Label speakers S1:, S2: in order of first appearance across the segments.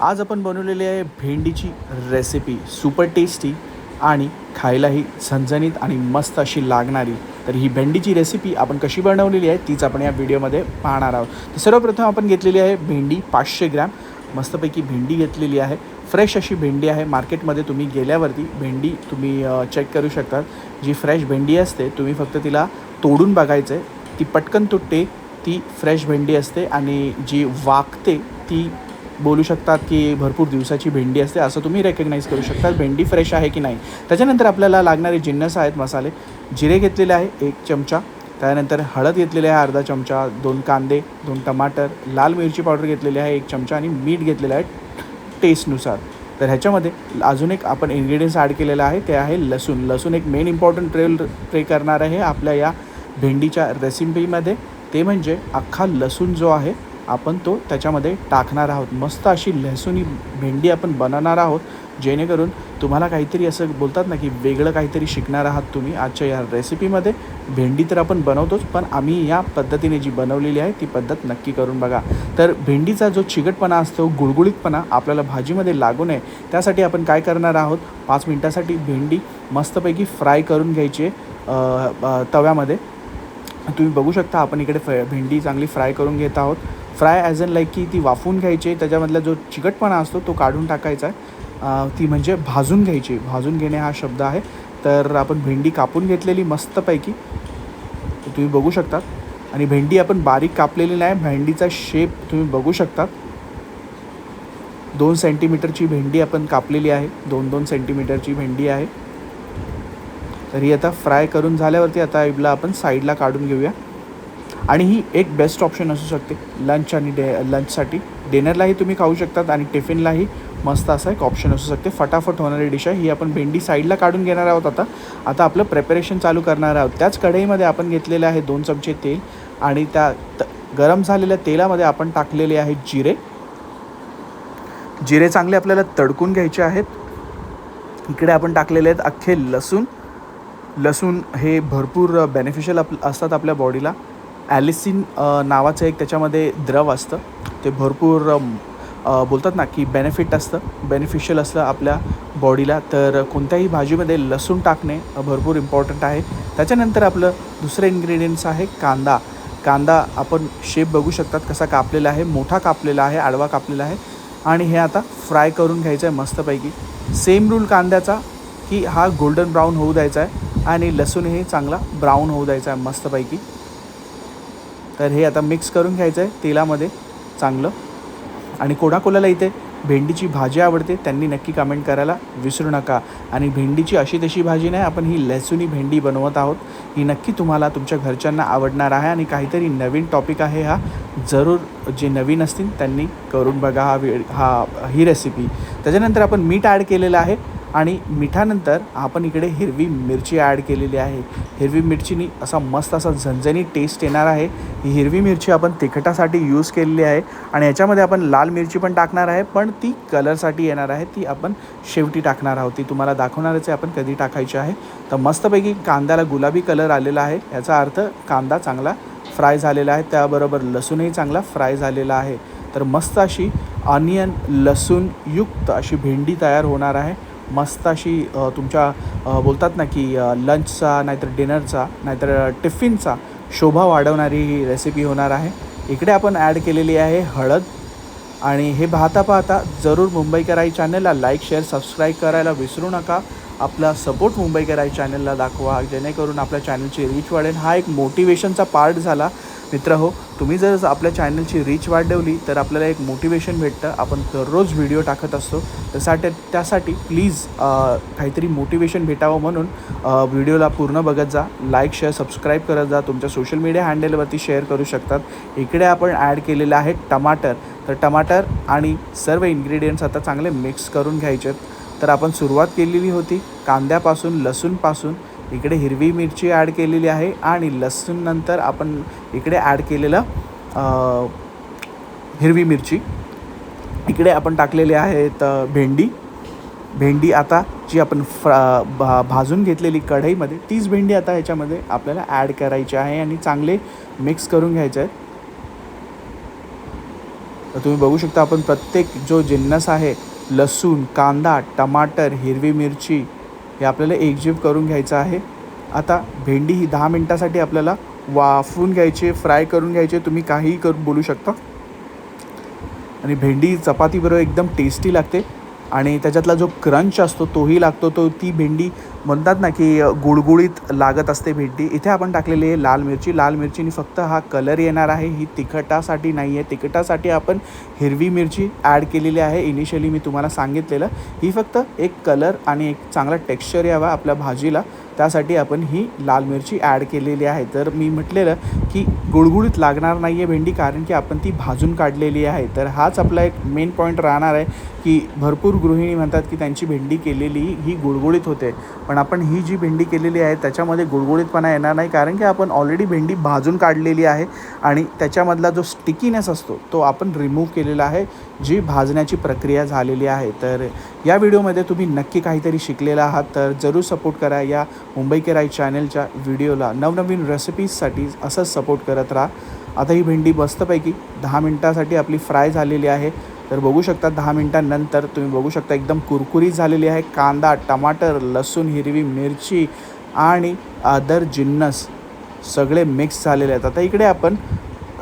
S1: आज आपण बनवलेली आहे भेंडीची रेसिपी, सुपर टेस्टी आणि खायलाही झणझणीत आणि मस्त अशी लागणारी. तर ही भेंडीची रेसिपी आपण कशी बनवलेली आहे तीच आपण या व्हिडिओमध्ये पाहणार आहोत. तर सर्वप्रथम आपण घेतलेली आहे भेंडी 500 ग्रॅम. मस्तपैकी भेंडी घेतलेली आहे, फ्रेश अशी भेंडी आहे. मार्केटमध्ये तुम्ही गेल्यावरती भेंडी तुम्ही चेक करू शकता. जी फ्रेश भेंडी असते तुम्ही फक्त तिला तोडून बघायचं आहे, ती पटकन तुटते, ती फ्रेश भेंडी असते. आणि जी वाकते ती बोलू शकतात की भरपूर दिवसाची भेंडी असते, असं तुम्ही रेकग्नाईज करू शकता भेंडी फ्रेश आहे की नाही. त्याच्यानंतर आपल्याला लागणारे जिन्नस आहेत मसाले. जिरे घेतलेले आहे 1 चमचा, त्यानंतर हळद घेतलेली आहे अर्धा चमचा, 2 कांदे, 2 टमाटर, लाल मिरची पावडर घेतलेली आहे 1 चमचा आणि मीठ घेतलेलं आहे टेस्टनुसार. तर ह्याच्यामध्ये अजून एक आपण इन्ग्रेडियंट्स ॲड केलेला आहे, ते आहे लसूण. लसूण एक मेन इम्पॉर्टंट प्ले करणार आहे आपल्या या भेंडीच्या रेसिपीमध्ये. ते म्हणजे अख्खा लसूण जो आहे आपण तो त्याच्यामध्ये टाकणार आहोत. मस्त अशी लसूणी भेंडी आपण बनवणार आहोत, जेणेकरून तुम्हाला काहीतरी असं बोलतात ना की वेगळं काहीतरी शिकणार आहात तुम्ही आजच्या या रेसिपीमध्ये. भेंडी तर आपण बनवतोच, पण आम्ही या पद्धतीने जी बनवलेली आहे ती पद्धत नक्की करून बघा. तर भेंडीचा जो चिकटपणा असतो, गुळगुळीतपणा आपल्याला भाजीमध्ये लागू नये त्यासाठी आपण काय करणार आहोत, 5 मिनटासाठी भेंडी मस्तपैकी फ्राय करून घ्यायची तव्यामध्ये. तुम्ही बघू शकता आपण इकडे भेंडी चांगली फ्राय करून घेत आहोत. फ्राय ॲज अन लाईक की ती वाफवून घ्यायची, त्याच्यामधला जो चिकटपणा असतो तो काढून टाकायचा आहे. ती म्हणजे भाजून घ्यायची, भाजून घेणे हा शब्द आहे. तर आपण भेंडी कापून घेतलेली मस्तपैकी तुम्ही बघू शकता. आणि भेंडी आपण बारीक कापलेली नाही, भेंडीचा शेप तुम्ही बघू शकता. 2 सेंटीमीटरची भेंडी आपण कापलेली आहे, 2-2 सेंटीमीटरची भेंडी आहे. तर ही आता फ्राय करून झाल्यावरती आता इबला आपण साईडला काढून घेऊया. आणि ही एक बेस्ट ऑप्शन असू शकते लंच आणि लंचसाठी. डिनरलाही तुम्ही खाऊ शकतात आणि टिफिनलाही मस्त असा एक ऑप्शन असू शकते. फटाफट होणारी डिश आहे ही. आपण भेंडी साईडला काढून घेणार आहोत. आता आपलं प्रिपरेशन चालू करणार आहोत. त्याच कढईमध्ये आपण घेतलेले आहे 2 चमचे तेल आणि त्या गरम झालेल्या तेलामध्ये आपण टाकलेले आहे जिरे. जिरे चांगले आपल्याला तडकून घ्यायचे आहेत. इकडे आपण टाकलेले आहेत अख्खे लसूण. लसूण हे भरपूर बेनिफिशियल असतात आपल्या बॉडीला. ॲलिसिन नावाचं एक त्याच्यामध्ये द्रव असतं, ते भरपूर बोलतात ना की बेनिफिशियल असतं आपल्या बॉडीला. तर कोणत्याही भाजीमध्ये लसूण टाकणे भरपूर इम्पॉर्टंट आहे. त्याच्यानंतर आपलं दुसरं इन्ग्रेडियंट्स आहे कांदा. कांदा आपण शेप बघू शकतात कसा कापलेला आहे, मोठा कापलेला आहे, आडवा कापलेला आहे. आणि हे आता फ्राय करून घ्यायचं आहे मस्तपैकी. सेम रूल कांद्याचा की हा गोल्डन ब्राऊन होऊ द्यायचा आहे आणि लसूणही चांगला ब्राऊन होऊ द्यायचा आहे मस्तपैकी. तर हे आता मिक्स करून घ्यायचं आहे तेलामध्ये चांगलं. आणि कोणाकोणाला इथे भेंडीची भाजी आवडते त्यांनी नक्की कमेंट करायला विसरू नका. आणि भेंडीची अशी तशी भाजी नाही, आपण ही लसूणी भेंडी बनवत आहोत. ही नक्की तुम्हाला तुमच्या घरच्यांना आवडणार आहे आणि काहीतरी नवीन टॉपिक आहे हा. जरूर जे नवीन असतील त्यांनी करून बघा ही रेसिपी. त्याच्यानंतर आपण मीठ ॲड केलेलं आहे आणि मिठानंतर आपण इकडे हिरवी मिरची ॲड केलेली आहे. हिरवी मिरचीनी असा मस्त असा झणझणीत टेस्ट येणार आहे. ही हिरवी मिरची आपण तिखटासाठी यूज केलेली आहे आणि याच्यामध्ये आपण लाल मिरची पण टाकणार आहे, पण ती कलरसाठी येणार आहे, ती आपण शेवटी टाकणार आहोत. ती तुम्हाला दाखवणारच आहे आपण कधी टाकायची आहे. तर मस्तपैकी कांद्याला गुलाबी कलर आलेला आहे, याचा अर्थ कांदा चांगला फ्राय झालेला आहे, त्याबरोबर लसूणही चांगला फ्राय झालेला आहे. तर मस्त अशी ऑनियन लसूण युक्त अशी भेंडी तयार होणार आहे. मस्त अशी तुमच्या बोलतात ना की लंचचा नाहीतर डिनरचा नाहीतर टिफिनचा शोभा वाढवणारी ही रेसिपी होणार आहे. इकडे आपण ॲड केलेली आहे हळद. आणि हे पाहता जरूर मुंबईकर आई चॅनलला लाईक शेअर सबस्क्राईब करायला विसरू नका. आपला सपोर्ट मुंबईकर आई चॅनलला दाखवा, जेणेकरून आपल्या चॅनलची रीच वाढेल. हा एक मोटिवेशनचा पार्ट झाला मित्रहो. तुम्ही जर आपल्या चॅनलची रीच वाढवली तर आपल्याला एक मोटिवेशन भेटतं. आपण दररोज व्हिडिओ टाकत असतो, त्यासाठी प्लीज काहीतरी मोटिवेशन भेटावं म्हणून व्हिडिओला पूर्ण बघत जा. लाईक शेअर सबस्क्राईब करत जा, तुमच्या सोशल मीडिया हँडलवरती शेअर करू शकतात. इकडे आपण ॲड केलेलं आहे टमाटर. तर टमाटर आणि सर्व इन्ग्रेडियंट्स आता चांगले मिक्स करून घ्यायचे आहेत. तर आपण सुरुवात केलेली होती कांद्यापासून, लसूणपासून. इकडे हिरवी मिरची ॲड केलेली आहे आणि लसूण नंतर आपण इकडे ॲड केलेलं हिरवी मिरची. इकडे आपण टाकलेले आहेत भेंडी आता जी आपण भाजून घेतलेली कढईमध्ये, तीच भेंडी आता ह्याच्यामध्ये आपल्याला ॲड करायची आहे आणि चांगले मिक्स करून घ्यायचे आहेत. तर तुम्ही बघू शकता आपण प्रत्येक जो जिन्नस आहे, लसूण, कांदा, टमाटर, हिरवी मिरची हे आपल्याला एकजीव करून घ्यायचं आहे. आता भेंडी ही 10 मिनटासाठी आपल्याला वाफवून घ्यायची, फ्राय करून घ्यायची. तुम्ही काहीही करून बोलू शकता. आणि भेंडी चपातीबरोबर एकदम टेस्टी लागते आणि त्याच्यातला जो क्रंच असतो तोही लागतो. ती भेंडी म्हणतात ना की गुळगुळीत लागत असते भेंडी. इथे आपण टाकलेली आहे लाल मिरची. लाल मिरचीने फक्त हा कलर येणार आहे, ही तिखटासाठी नाही आहे. तिखटासाठी आपण हिरवी मिरची ॲड केलेली आहे. इनिशियली मी तुम्हाला सांगितलेलं, ही फक्त एक कलर आणि एक चांगला टेक्स्चर यावा आपल्या भाजीला, त्यासाठी आपण ही लाल मिरची ॲड केलेली आहे. तर मी म्हटलेलं की गुळगुळीत लागणार नाही आहे भेंडी, कारण की आपण ती भाजून काढलेली आहे. तर हाच आपला एक मेन पॉईंट राहणार आहे की भरपूर गृहिणी म्हणतात की त्यांची भेंडी केलेली ही गुळगुळीत होते, पण आपण ही जी भेंडी केलेली आहे त्याच्यामध्ये गुळगुळीतपणा येणार नाही, कारण की आपण ऑलरेडी भेंडी भाजून काढलेली आहे आणि त्याच्यामधला जो स्टिकीनेस असतो तो आपण रिमूव्ह केलेला आहे, जी भाजण्याची प्रक्रिया झालेली आहे. तर या व्हिडिओमध्ये तुम्ही नक्की काहीतरी शिकलेला आहात, तर जरूर सपोर्ट करा या मुंबई के राई चॅनलच्या व्हिडिओला. नवनवीन रेसिपीजसाठी असंच सपोर्ट करत राहा. आता ही भेंडी मस्तपैकी 10 मिनटासाठी आपली फ्राय झालेली आहे. तर बघू शकता 10 मिनटांनंतर तुम्ही बघू शकता एकदम कुरकुरीत झालेली आहे. कांदा, टमाटर, लसूण, हिरवी मिरची आणि अदर जिन्नस सगळे मिक्स झालेले आहेत. आता इकडे आपण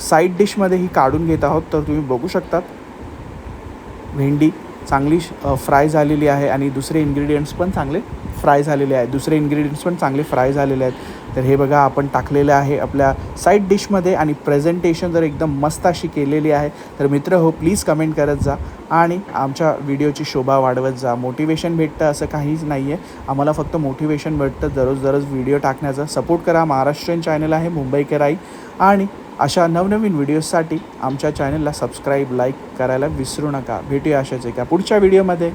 S1: साईड डिशमध्ये ही काढून घेत आहोत. तर तुम्ही बघू शकता भेंडी चांगली फ्राय झालेली आहे आणि दुसरे इन्ग्रेडियंट्स पण चांगले फ्राय झालेले आहेत. तर हे बघा आपण टाकलेलं आहे आपल्या साईड डिशमध्ये आणि प्रेझेंटेशन जर एकदम मस्त अशी केलेली आहे. तर मित्र हो, प्लीज कमेंट करत जा आणि आमच्या व्हिडिओची शोभा वाढवत जा. मोटिवेशन भेटतं असं काहीच नाही आहे, आम्हाला फक्त मोटिवेशन भेटतं दररोज व्हिडिओ टाकण्याचं. सपोर्ट करा. महाराष्ट्रीयन चॅनल आहे मुंबई के राई आणि अशा नवनवीन व्हिडिओजसाठी आमच्या चॅनलला सबस्क्राईब, लाईक करायला विसरू नका. भेटूया अशाच एका पुढच्या व्हिडिओमध्ये.